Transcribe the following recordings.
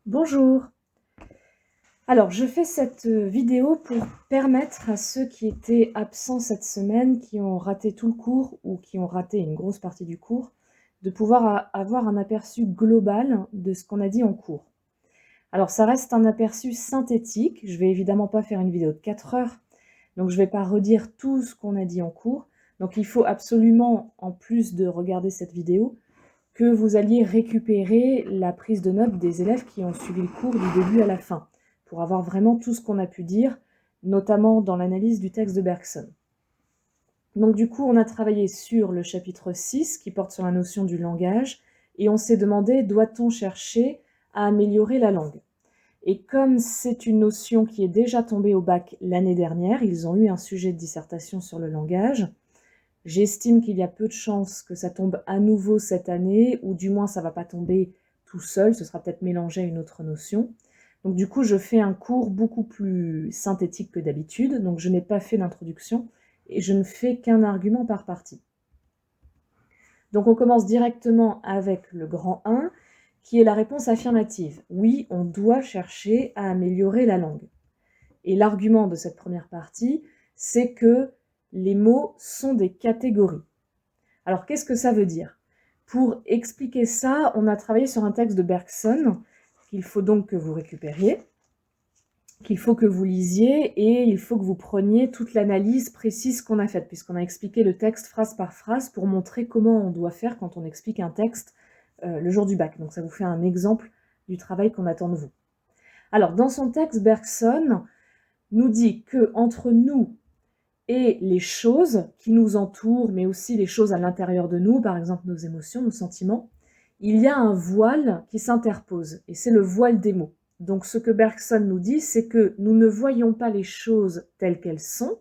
Bonjour. Alors, je fais cette vidéo pour permettre à ceux qui étaient absents cette semaine, qui ont raté tout le cours ou qui ont raté une grosse partie du cours, de pouvoir avoir un aperçu global de ce qu'on a dit en cours. Alors, ça reste un aperçu synthétique. Je vais évidemment pas faire une vidéo de 4 heures, donc je vais pas redire tout ce qu'on a dit en cours. Donc, il faut absolument, en plus de regarder cette vidéo, que vous alliez récupérer la prise de notes des élèves qui ont suivi le cours du début à la fin, pour avoir vraiment tout ce qu'on a pu dire, notamment dans l'analyse du texte de Bergson. Donc du coup, on a travaillé sur le chapitre 6, qui porte sur la notion du langage, et on s'est demandé, doit-on chercher à améliorer la langue? Et comme c'est une notion qui est déjà tombée au bac l'année dernière, ils ont eu un sujet de dissertation sur le langage. J'estime qu'il y a peu de chances que ça tombe à nouveau cette année, ou du moins ça ne va pas tomber tout seul, ce sera peut-être mélangé à une autre notion. Donc du coup, je fais un cours beaucoup plus synthétique que d'habitude, donc je n'ai pas fait d'introduction, et je ne fais qu'un argument par partie. Donc on commence directement avec le grand 1, qui est la réponse affirmative. Oui, on doit chercher à améliorer la langue. Et l'argument de cette première partie, c'est que les mots sont des catégories. Alors, qu'est-ce que ça veut dire? Pour expliquer ça, on a travaillé sur un texte de Bergson, qu'il faut donc que vous récupériez, qu'il faut que vous lisiez, et il faut que vous preniez toute l'analyse précise qu'on a faite, puisqu'on a expliqué le texte phrase par phrase pour montrer comment on doit faire quand on explique un texte le jour du bac. Donc ça vous fait un exemple du travail qu'on attend de vous. Alors, dans son texte, Bergson nous dit que entre nous et les choses qui nous entourent, mais aussi les choses à l'intérieur de nous, par exemple nos émotions, nos sentiments, il y a un voile qui s'interpose, et c'est le voile des mots. Donc ce que Bergson nous dit, c'est que nous ne voyons pas les choses telles qu'elles sont,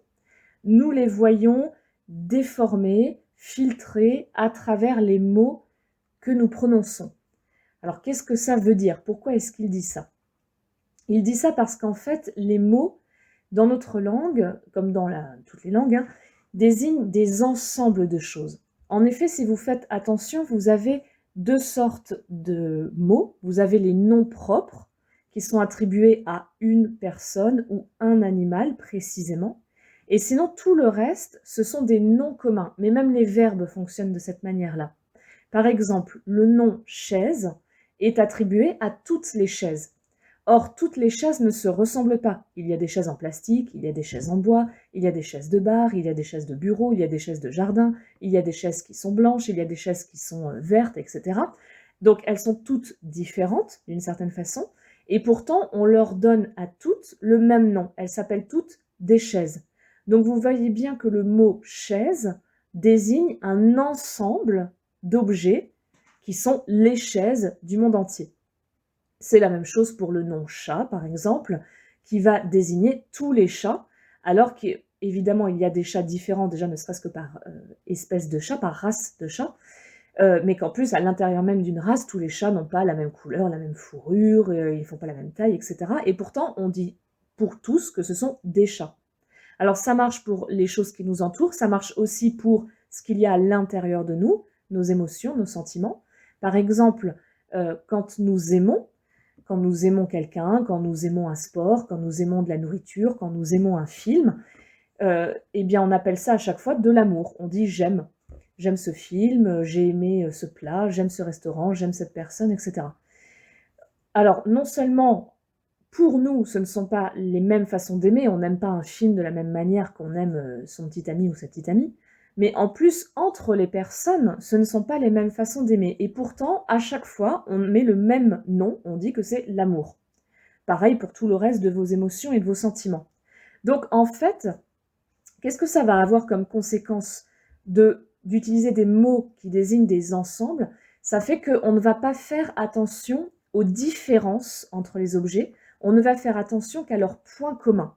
nous les voyons déformées, filtrées à travers les mots que nous prononçons. Alors qu'est-ce que ça veut dire? Pourquoi est-ce qu'il dit ça? Il dit ça parce qu'en fait, les mots, dans notre langue, comme dans toutes les langues, désignent des ensembles de choses. En effet, si vous faites attention, vous avez deux sortes de mots. Vous avez les noms propres, qui sont attribués à une personne ou un animal précisément. Et sinon, tout le reste, ce sont des noms communs. Mais même les verbes fonctionnent de cette manière-là. Par exemple, le nom chaise est attribué à toutes les chaises. Or, toutes les chaises ne se ressemblent pas. Il y a des chaises en plastique, il y a des chaises en bois, il y a des chaises de bar, il y a des chaises de bureau, il y a des chaises de jardin, il y a des chaises qui sont blanches, il y a des chaises qui sont vertes, etc. Donc, elles sont toutes différentes, d'une certaine façon, et pourtant, on leur donne à toutes le même nom. Elles s'appellent toutes des chaises. Donc, vous voyez bien que le mot chaise désigne un ensemble d'objets qui sont les chaises du monde entier. C'est la même chose pour le nom chat, par exemple, qui va désigner tous les chats, alors qu'évidemment, il y a des chats différents, déjà ne serait-ce que par espèce de chat, par race de chat, mais qu'en plus, à l'intérieur même d'une race, tous les chats n'ont pas la même couleur, la même fourrure, ils ne font pas la même taille, etc. Et pourtant, on dit pour tous que ce sont des chats. Alors ça marche pour les choses qui nous entourent, ça marche aussi pour ce qu'il y a à l'intérieur de nous, nos émotions, nos sentiments. Par exemple, quand nous aimons quelqu'un, quand nous aimons un sport, quand nous aimons de la nourriture, quand nous aimons un film, eh bien on appelle ça à chaque fois de l'amour. On dit j'aime. J'aime ce film, j'ai aimé ce plat, j'aime ce restaurant, j'aime cette personne, etc. Alors, non seulement pour nous, ce ne sont pas les mêmes façons d'aimer, on n'aime pas un film de la même manière qu'on aime son petit ami ou sa petite amie, mais en plus, entre les personnes, ce ne sont pas les mêmes façons d'aimer. Et pourtant, à chaque fois, on met le même nom, on dit que c'est l'amour. Pareil pour tout le reste de vos émotions et de vos sentiments. Donc en fait, qu'est-ce que ça va avoir comme conséquence d'utiliser des mots qui désignent des ensembles? Ça fait qu'on ne va pas faire attention aux différences entre les objets, on ne va faire attention qu'à leurs points communs.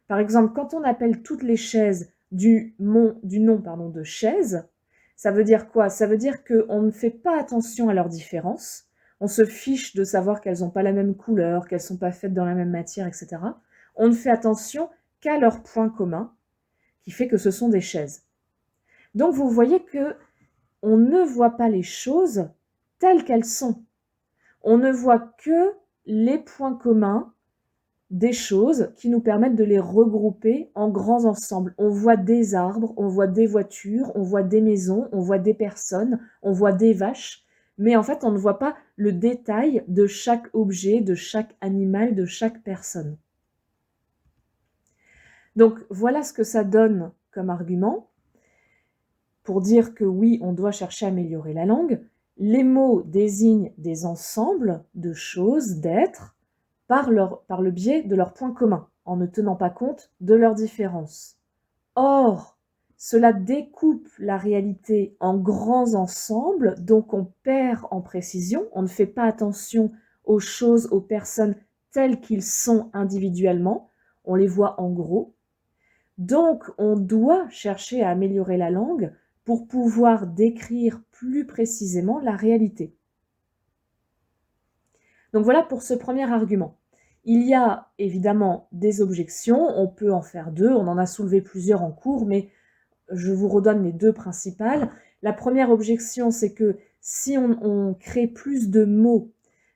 Par exemple, quand on appelle toutes les chaises du nom de chaise, ça veut dire quoi? Ça veut dire qu'on ne fait pas attention à leurs différences, on se fiche de savoir qu'elles n'ont pas la même couleur, qu'elles ne sont pas faites dans la même matière, etc. On ne fait attention qu'à leurs points communs, qui fait que ce sont des chaises. Donc vous voyez que on ne voit pas les choses telles qu'elles sont. On ne voit que les points communs des choses qui nous permettent de les regrouper en grands ensembles. On voit des arbres, on voit des voitures, on voit des maisons, on voit des personnes, on voit des vaches, mais en fait, on ne voit pas le détail de chaque objet, de chaque animal, de chaque personne. Donc, voilà ce que ça donne comme argument pour dire que oui, on doit chercher à améliorer la langue. Les mots désignent des ensembles de choses, d'êtres, par le biais de leurs points communs, en ne tenant pas compte de leurs différences. Or, cela découpe la réalité en grands ensembles, donc on perd en précision, on ne fait pas attention aux choses, aux personnes telles qu'ils sont individuellement, on les voit en gros. Donc, on doit chercher à améliorer la langue pour pouvoir décrire plus précisément la réalité. Donc voilà pour ce premier argument. Il y a évidemment des objections, on peut en faire deux, on en a soulevé plusieurs en cours, mais je vous redonne les deux principales. La première objection, c'est que si on crée plus de mots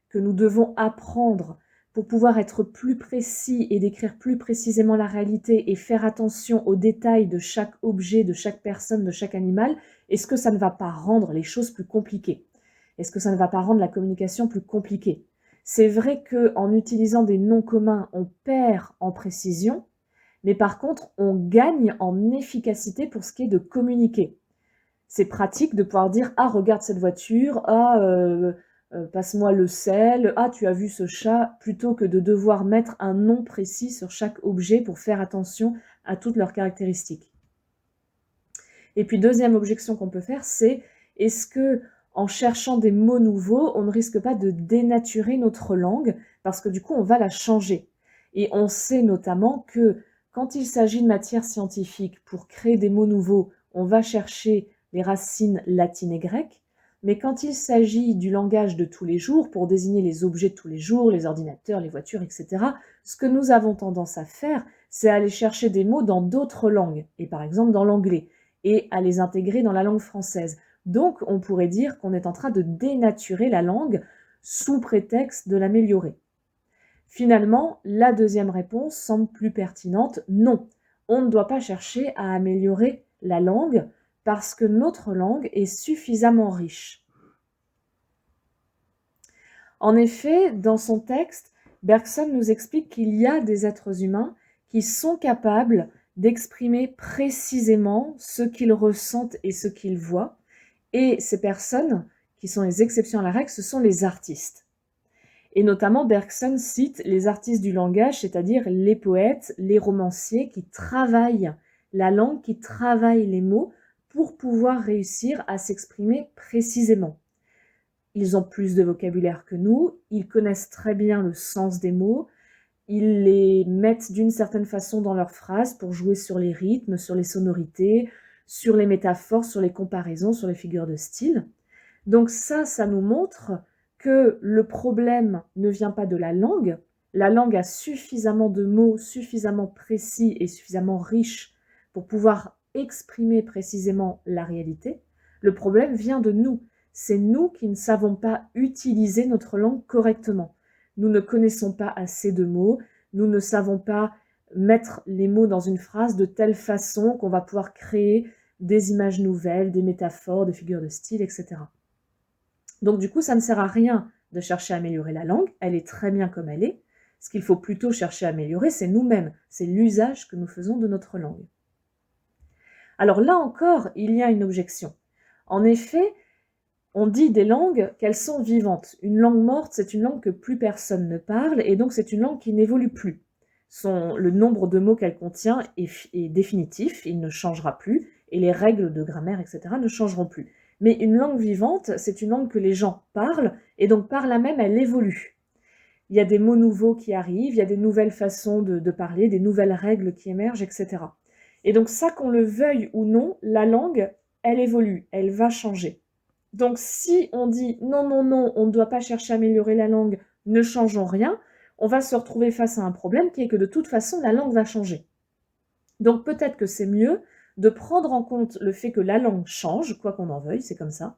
que nous devons apprendre pour pouvoir être plus précis et décrire plus précisément la réalité et faire attention aux détails de chaque objet, de chaque personne, de chaque animal, est-ce que ça ne va pas rendre les choses plus compliquées? Est-ce que ça ne va pas rendre la communication plus compliquée? C'est vrai qu'en utilisant des noms communs, on perd en précision, mais par contre, on gagne en efficacité pour ce qui est de communiquer. C'est pratique de pouvoir dire « Ah, regarde cette voiture »,« Ah, passe-moi le sel »,« Ah, tu as vu ce chat », plutôt que de devoir mettre un nom précis sur chaque objet pour faire attention à toutes leurs caractéristiques. Et puis, deuxième objection qu'on peut faire, c'est est-ce que en cherchant des mots nouveaux, on ne risque pas de dénaturer notre langue parce que du coup, on va la changer. Et on sait notamment que quand il s'agit de matière scientifique, pour créer des mots nouveaux, on va chercher les racines latines et grecques, mais quand il s'agit du langage de tous les jours, pour désigner les objets de tous les jours, les ordinateurs, les voitures, etc., ce que nous avons tendance à faire, c'est aller chercher des mots dans d'autres langues, et par exemple dans l'anglais, et à les intégrer dans la langue française. Donc, on pourrait dire qu'on est en train de dénaturer la langue sous prétexte de l'améliorer. Finalement, la deuxième réponse semble plus pertinente. Non, on ne doit pas chercher à améliorer la langue parce que notre langue est suffisamment riche. En effet, dans son texte, Bergson nous explique qu'il y a des êtres humains qui sont capables d'exprimer précisément ce qu'ils ressentent et ce qu'ils voient. Et ces personnes, qui sont les exceptions à la règle, ce sont les artistes. Et notamment, Bergson cite les artistes du langage, c'est-à-dire les poètes, les romanciers qui travaillent la langue, qui travaillent les mots pour pouvoir réussir à s'exprimer précisément. Ils ont plus de vocabulaire que nous, ils connaissent très bien le sens des mots, ils les mettent d'une certaine façon dans leurs phrases pour jouer sur les rythmes, sur les sonorités, sur les métaphores, sur les comparaisons, sur les figures de style. Donc ça nous montre que le problème ne vient pas de la langue a suffisamment de mots, suffisamment précis et suffisamment riches pour pouvoir exprimer précisément la réalité. Le problème vient de nous. C'est nous qui ne savons pas utiliser notre langue correctement. Nous ne connaissons pas assez de mots, nous ne savons pas mettre les mots dans une phrase de telle façon qu'on va pouvoir créer des images nouvelles, des métaphores, des figures de style, etc. Donc du coup, ça ne sert à rien de chercher à améliorer la langue, elle est très bien comme elle est. Ce qu'il faut plutôt chercher à améliorer, c'est nous-mêmes, c'est l'usage que nous faisons de notre langue. Alors là encore, il y a une objection. En effet, on dit des langues qu'elles sont vivantes. Une langue morte, c'est une langue que plus personne ne parle, et donc c'est une langue qui n'évolue plus. Le nombre de mots qu'elle contient est définitif, il ne changera plus, et les règles de grammaire, etc. ne changeront plus. Mais une langue vivante, c'est une langue que les gens parlent, et donc par là même, elle évolue. Il y a des mots nouveaux qui arrivent, il y a des nouvelles façons de parler, des nouvelles règles qui émergent, etc. Et donc ça, qu'on le veuille ou non, la langue, elle évolue, elle va changer. Donc si on dit non, non, non, on ne doit pas chercher à améliorer la langue, ne changeons rien, on va se retrouver face à un problème qui est que de toute façon, la langue va changer. Donc peut-être que c'est mieux de prendre en compte le fait que la langue change, quoi qu'on en veuille, c'est comme ça,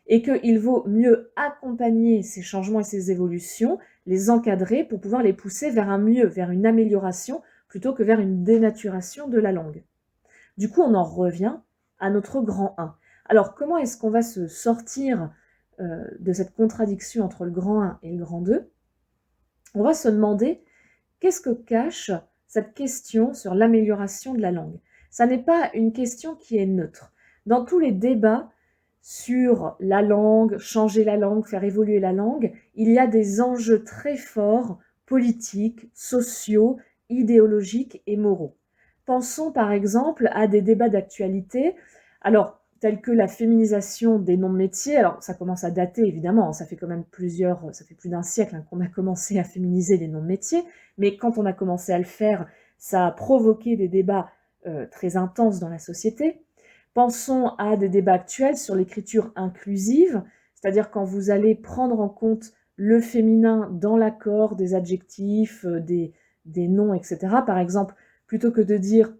et qu'il vaut mieux accompagner ces changements et ces évolutions, les encadrer pour pouvoir les pousser vers un mieux, vers une amélioration, plutôt que vers une dénaturation de la langue. Du coup, on en revient à notre grand 1. Alors, comment est-ce qu'on va se sortir de cette contradiction entre le grand 1 et le grand 2? On va se demander qu'est-ce que cache cette question sur l'amélioration de la langue. Ça n'est pas une question qui est neutre. Dans tous les débats sur la langue, changer la langue, faire évoluer la langue, il y a des enjeux très forts, politiques, sociaux, idéologiques et moraux. Pensons par exemple à des débats d'actualité, alors tels que la féminisation des noms de métiers. Alors ça commence à dater évidemment, ça fait quand même plus d'un siècle qu'on a commencé à féminiser les noms de métiers, mais quand on a commencé à le faire, ça a provoqué des débats très intenses dans la société. Pensons à des débats actuels sur l'écriture inclusive, c'est-à-dire quand vous allez prendre en compte le féminin dans l'accord des adjectifs, des noms, etc. Par exemple, plutôt que de dire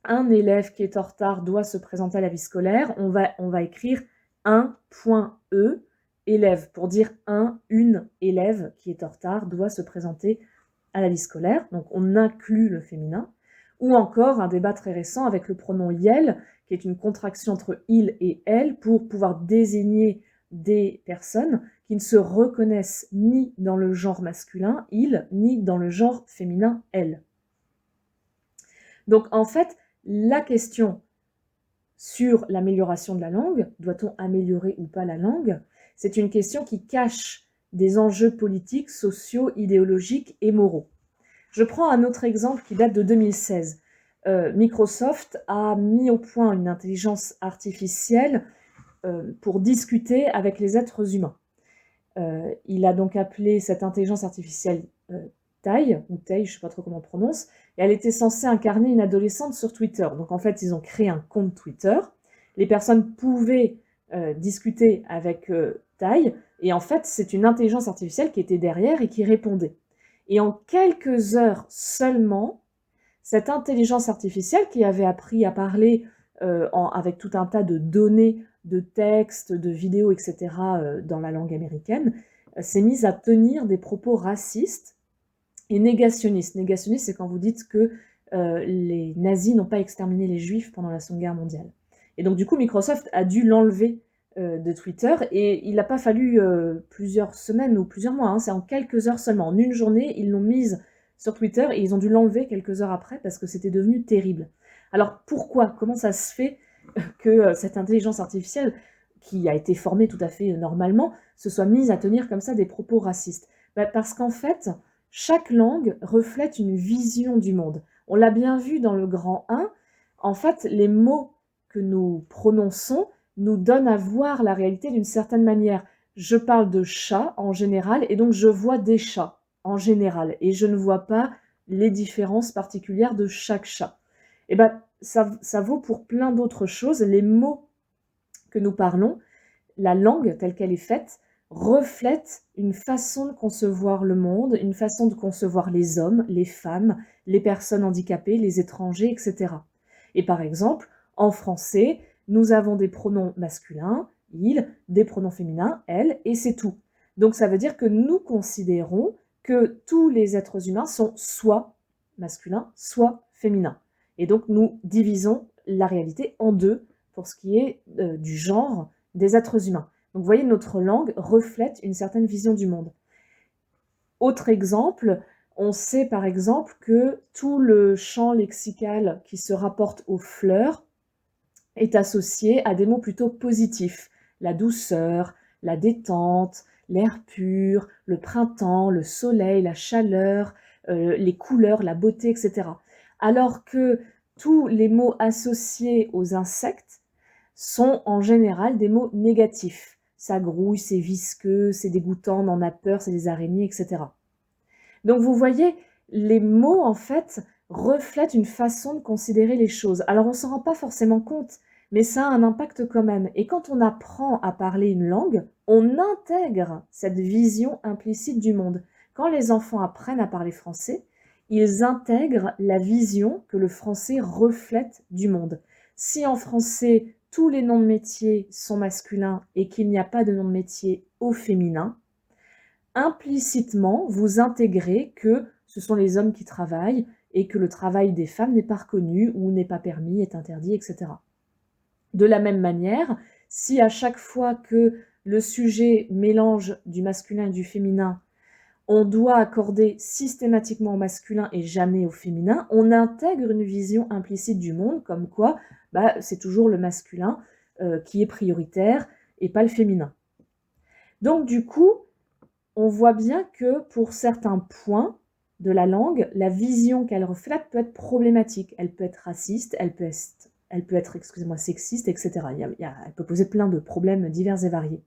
un élève qui est en retard doit se présenter à la vie scolaire, on va écrire un.e élève pour dire une élève qui est en retard doit se présenter à la vie scolaire. Donc on inclut le féminin. Ou encore un débat très récent avec le pronom yel, qui est une contraction entre il et elle pour pouvoir désigner des personnes qui ne se reconnaissent ni dans le genre masculin, il, ni dans le genre féminin, elle. Donc en fait, la question sur l'amélioration de la langue, doit-on améliorer ou pas la langue, c'est une question qui cache des enjeux politiques, sociaux, idéologiques et moraux. Je prends un autre exemple qui date de 2016. Microsoft a mis au point une intelligence artificielle pour discuter avec les êtres humains. Il a donc appelé cette intelligence artificielle Tai, ou Tai, je ne sais pas trop comment on prononce, et elle était censée incarner une adolescente sur Twitter. Donc en fait, ils ont créé un compte Twitter. Les personnes pouvaient discuter avec Tai, et en fait, c'est une intelligence artificielle qui était derrière et qui répondait. Et en quelques heures seulement, cette intelligence artificielle qui avait appris à parler avec tout un tas de données, de textes, de vidéos, etc. Dans la langue américaine, s'est mise à tenir des propos racistes et négationnistes. Négationniste, c'est quand vous dites que les nazis n'ont pas exterminé les juifs pendant la Seconde Guerre mondiale. Et donc du coup, Microsoft a dû l'enlever de Twitter, et il n'a pas fallu plusieurs semaines ou plusieurs mois, hein, c'est en quelques heures seulement. En une journée, ils l'ont mise sur Twitter et ils ont dû l'enlever quelques heures après parce que c'était devenu terrible. Alors pourquoi? Comment ça se fait que cette intelligence artificielle, qui a été formée tout à fait normalement, se soit mise à tenir comme ça des propos racistes? Parce qu'en fait, chaque langue reflète une vision du monde. On l'a bien vu dans le grand 1, en fait, les mots que nous prononçons nous donnent à voir la réalité d'une certaine manière. Je parle de chat en général, et donc je vois des chats en général, et je ne vois pas les différences particulières de chaque chat. Et ben, ça vaut pour plein d'autres choses. Les mots que nous parlons, la langue telle qu'elle est faite, reflète une façon de concevoir le monde, une façon de concevoir les hommes, les femmes, les personnes handicapées, les étrangers, etc. Et par exemple, en français, nous avons des pronoms masculins, il, des pronoms féminins, elle, et c'est tout. Donc ça veut dire que nous considérons que tous les êtres humains sont soit masculins, soit féminins. Et donc nous divisons la réalité en deux pour ce qui est du genre des êtres humains. Donc vous voyez, notre langue reflète une certaine vision du monde. Autre exemple, on sait par exemple que tout le champ lexical qui se rapporte aux fleurs est associé à des mots plutôt positifs. La douceur, la détente, l'air pur, le printemps, le soleil, la chaleur, les couleurs, la beauté, etc. Alors que tous les mots associés aux insectes sont en général des mots négatifs. Ça grouille, c'est visqueux, c'est dégoûtant, on en a peur, c'est des araignées, etc. Donc vous voyez, les mots en fait reflètent une façon de considérer les choses. Alors on ne s'en rend pas forcément compte, mais ça a un impact quand même. Et quand on apprend à parler une langue, on intègre cette vision implicite du monde. Quand les enfants apprennent à parler français, ils intègrent la vision que le français reflète du monde. Si en français, tous les noms de métiers sont masculins et qu'il n'y a pas de nom de métier au féminin, implicitement, vous intégrez que ce sont les hommes qui travaillent et que le travail des femmes n'est pas reconnu ou n'est pas permis, est interdit, etc. De la même manière, si à chaque fois que le sujet mélange du masculin et du féminin, on doit accorder systématiquement au masculin et jamais au féminin, on intègre une vision implicite du monde, comme quoi c'est toujours le masculin qui est prioritaire et pas le féminin. Donc du coup, on voit bien que pour certains points de la langue, la vision qu'elle reflète peut être problématique. Elle peut être raciste, elle peut être sexiste, etc. Elle peut poser plein de problèmes divers et variés.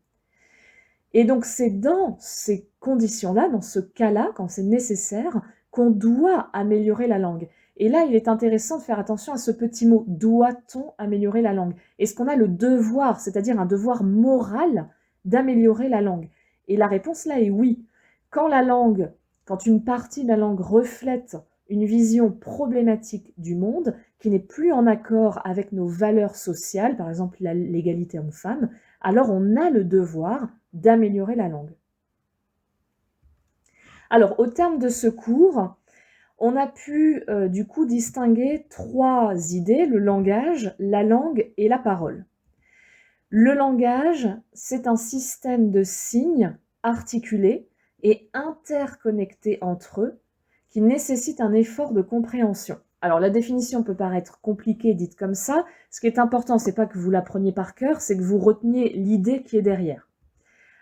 Et donc c'est dans ces conditions-là, dans ce cas-là, quand c'est nécessaire, qu'on doit améliorer la langue. Et là, il est intéressant de faire attention à ce petit mot, doit-on améliorer la langue? Est-ce qu'on a le devoir, c'est-à-dire un devoir moral d'améliorer la langue? Et la réponse là est oui. Quand une partie de la langue reflète une vision problématique du monde, qui n'est plus en accord avec nos valeurs sociales, par exemple l'égalité homme-femme, alors on a le devoir d'améliorer la langue. Alors, au terme de ce cours, on a pu du coup distinguer 3 idées, le langage, la langue et la parole. Le langage, c'est un système de signes articulés et interconnectés entre eux qui nécessite un effort de compréhension. Alors la définition peut paraître compliquée dite comme ça. Ce qui est important, c'est pas que vous l'appreniez par cœur, c'est que vous reteniez l'idée qui est derrière.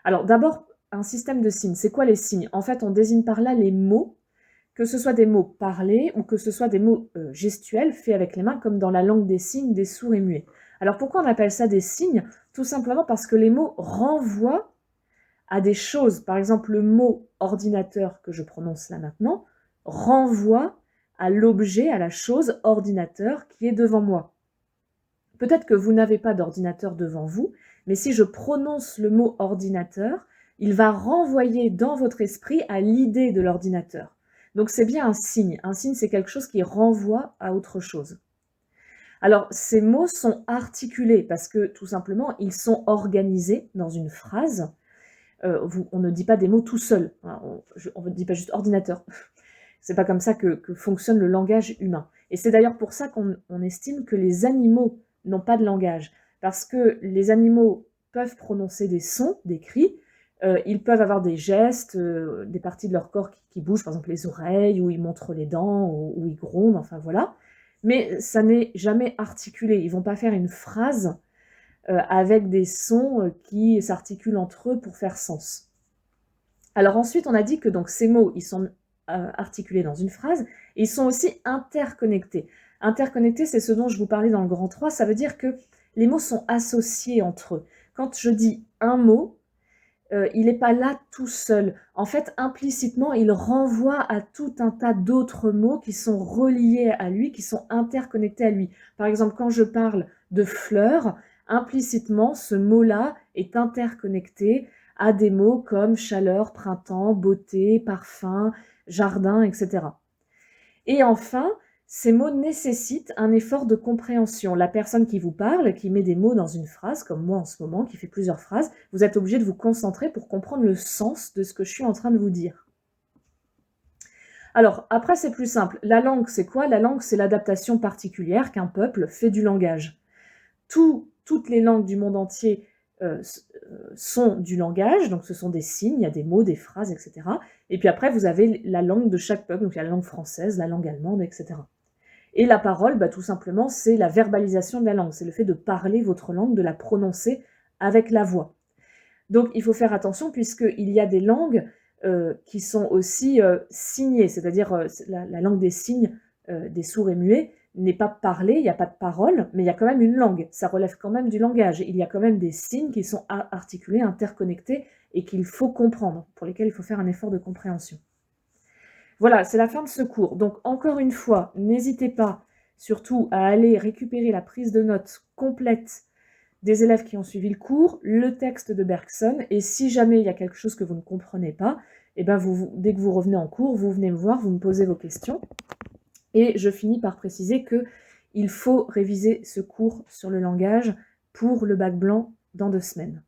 Alors d'abord, un système de signes. C'est quoi les signes? En fait, on désigne par là les mots, que ce soit des mots parlés ou que ce soit des mots gestuels faits avec les mains, comme dans la langue des signes, des sourds et muets. Alors pourquoi on appelle ça des signes? Tout simplement parce que les mots renvoient à des choses. Par exemple, le mot ordinateur que je prononce là maintenant renvoie à l'objet, à la chose ordinateur qui est devant moi. Peut-être que vous n'avez pas d'ordinateur devant vous, mais si je prononce le mot ordinateur, il va renvoyer dans votre esprit à l'idée de l'ordinateur. Donc c'est bien un signe. Un signe, c'est quelque chose qui renvoie à autre chose. Alors, ces mots sont articulés parce que, tout simplement, ils sont organisés dans une phrase. On ne dit pas des mots tout seul. On ne dit pas juste ordinateur. C'est pas comme ça que fonctionne le langage humain. Et c'est d'ailleurs pour ça qu'on estime que les animaux n'ont pas de langage. Parce que les animaux peuvent prononcer des sons, des cris, ils peuvent avoir des gestes, des parties de leur corps qui bougent, par exemple les oreilles, ou ils montrent les dents, ou ils grondent, enfin voilà. Mais ça n'est jamais articulé. Ils vont pas faire une phrase avec des sons qui s'articulent entre eux pour faire sens. Alors ensuite, on a dit que donc, ces mots, ils sont articulés dans une phrase, et ils sont aussi interconnectés. Interconnectés, c'est ce dont je vous parlais dans le grand 3, ça veut dire que les mots sont associés entre eux. Quand je dis un mot, il n'est pas là tout seul. En fait, implicitement, il renvoie à tout un tas d'autres mots qui sont reliés à lui, qui sont interconnectés à lui. Par exemple, quand je parle de fleurs, implicitement, ce mot-là est interconnecté à des mots comme chaleur, printemps, beauté, parfum, jardin, etc. Et enfin, ces mots nécessitent un effort de compréhension. La personne qui vous parle, qui met des mots dans une phrase, comme moi en ce moment, qui fait plusieurs phrases, vous êtes obligé de vous concentrer pour comprendre le sens de ce que je suis en train de vous dire. Alors, après, c'est plus simple. La langue, c'est quoi? La langue, c'est l'adaptation particulière qu'un peuple fait du langage. Toutes les langues du monde entier sont du langage, donc ce sont des signes, il y a des mots, des phrases, etc. Et puis après, vous avez la langue de chaque peuple, donc il y a la langue française, la langue allemande, etc. Et la parole, tout simplement, c'est la verbalisation de la langue, c'est le fait de parler votre langue, de la prononcer avec la voix. Donc il faut faire attention puisqu'il y a des langues qui sont aussi signées, c'est-à-dire la langue des signes des sourds et muets n'est pas parlée, il n'y a pas de parole, mais il y a quand même une langue, ça relève quand même du langage. Il y a quand même des signes qui sont articulés, interconnectés et qu'il faut comprendre, pour lesquels il faut faire un effort de compréhension. Voilà, c'est la fin de ce cours. Donc encore une fois, n'hésitez pas surtout à aller récupérer la prise de notes complète des élèves qui ont suivi le cours, le texte de Bergson, et si jamais il y a quelque chose que vous ne comprenez pas, dès que vous revenez en cours, vous venez me voir, vous me posez vos questions. Et je finis par préciser qu'il faut réviser ce cours sur le langage pour le bac blanc dans 2 semaines.